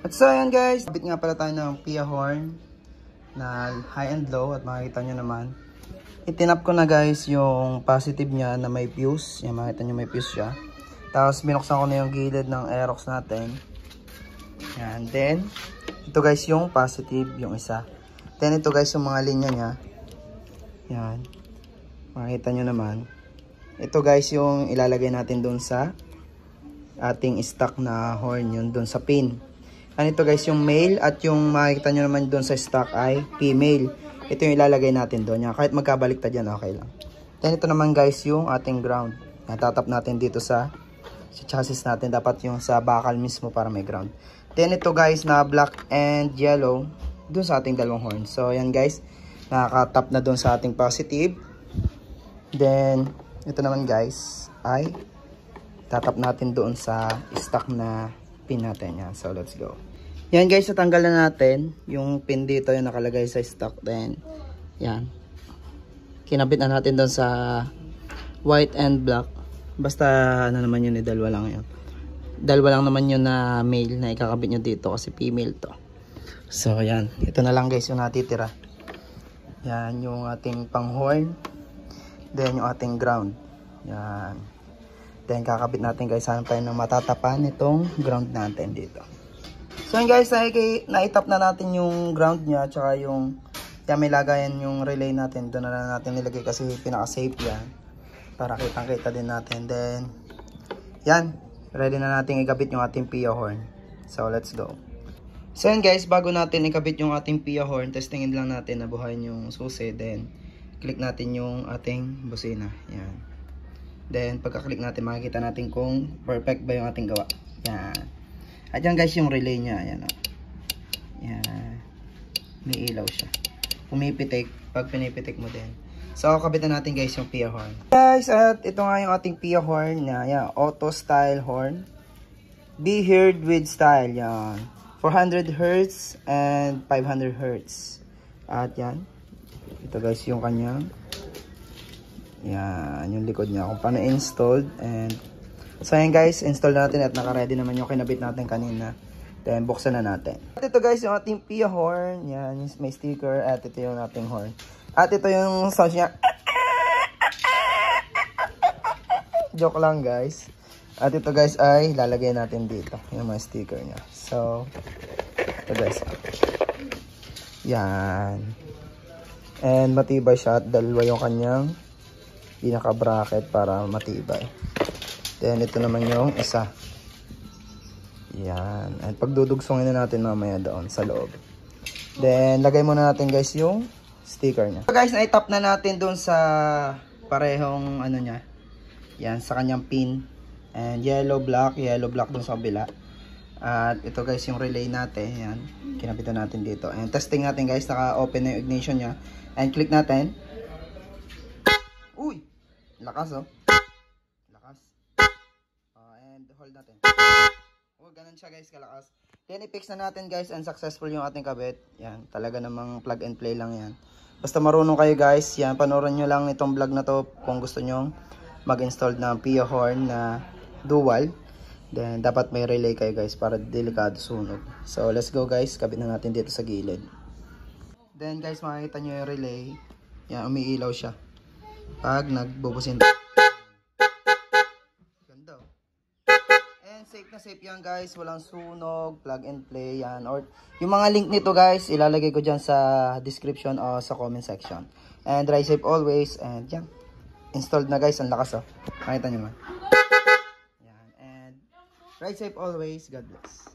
At so ayan guys, kabit nga pala tayo ng Pia horn na high and low at makikita nyo naman. Itinap ko na guys yung positive niya na may fuse. Yan, makikita nyo may fuse siya. Tapos binuksan ko na yung gilid ng Aerox natin. Yan, then ito guys yung positive, yung isa. Then ito guys yung mga linya niya. Yan, makikita nyo naman. Ito guys yung ilalagay natin dun sa ating stock na horn, yun dun sa pin. And ito guys yung male at yung makikita nyo naman dun sa stock ay female. Ito yung ilalagay natin doon. Kahit magkabaliktad yan, okay lang. Then ito naman guys yung ating ground. Natatap natin dito sa chassis natin. Dapat yung sa bakal mismo para may ground. Then ito guys na black and yellow dun sa ating dalawang horn. So yan guys, nakakatap na dun sa ating positive. Then ito naman guys ay tatap natin doon sa stock na pin natin. Yan. So let's go. Yan guys, natanggal na natin yung pin dito yung nakalagay sa stock. Then yan, kinabit na natin doon sa white and black. Basta ano naman yun, dalawa lang yun. Dalawa lang naman yun na male na ikakabit nyo dito kasi female to. So yan, ito na lang guys yung natitira. Yan yung ating pang horn. Then yung ating ground. Yan. Then kakabit natin guys, hanap tayo ng matatapan itong ground natin dito. So yun guys, naitap na natin yung ground nya, tsaka yung yan, may lagayan yung relay natin. Doon na lang natin nilagay kasi pinaka-safe yan. Para kitang-kita din natin. Then yan, ready na natin ikabit yung ating Pia horn. So let's go. So yun guys, bago natin ikabit yung ating Pia horn, testingin lang natin na buhayin yung susi. Then click natin yung ating busina. Yan. Then pagka-click natin, makikita natin kung perfect ba yung ating gawa. Yan. At yan guys yung relay niya. Yan, oh. Yan. May ilaw siya. Pumipitik pag pinipitik mo din. So kabitan natin guys yung Pia horn. Guys, at ito nga yung ating Pia horn niya. Yan, auto style horn. Be heard with style. Yan. 400 Hz and 500 Hz. At yan. Ito guys yung kanyang. Yan, yung likod niya kung paano installed. And so yan guys, install natin at naka-ready naman yung kinabit natin kanina. Then buksan na natin. At ito guys yung ating Pia horn. Yan, may sticker. At ito yung ating horn. At ito yung sound niya. Joke lang guys. At ito guys ay lalagay natin dito yung mga sticker niya. So ito guys. Yan. And matibay siya at dalawa yung kanyang pinaka bracket para matibay. Then ito naman yung isa. Yan. And pagdudugsongin na natin mamaya doon sa loob. Then lagay muna natin guys yung sticker niya. So guys, na-tap na natin doon sa parehong ano niya. Yan, sa kanyang pin. And yellow black doon sa kabila. At ito guys yung relay natin. Yan. Kinapitan natin dito. And testing natin guys, naka-open na yung ignition niya. And click natin. Uy! Lakas oh. Lakas. And hold natin. Oh, ganun siya guys, kalakas. Then i-fix na natin guys and successful yung ating kabit. Yan, talaga namang plug and play lang yan. Basta marunong kayo guys, yan, panoorin nyo lang itong vlog na to kung gusto nyo mag-install ng Pia horn na dual. Then dapat may relay kayo guys para delikado sunog. So let's go guys, kabit na natin dito sa gilid. Then guys, makikita nyo yung relay. Yan, umiilaw siya pag nagbubusin. Ganda. And safe na safe yan guys, walang sunog, plug and play yan. Or yung mga link nito guys, ilalagay ko dyan sa description o sa comment section. And drive safe always. And yan, installed na guys, ang lakas oh. Makita nyo man. Yan. And ride safe always, God bless.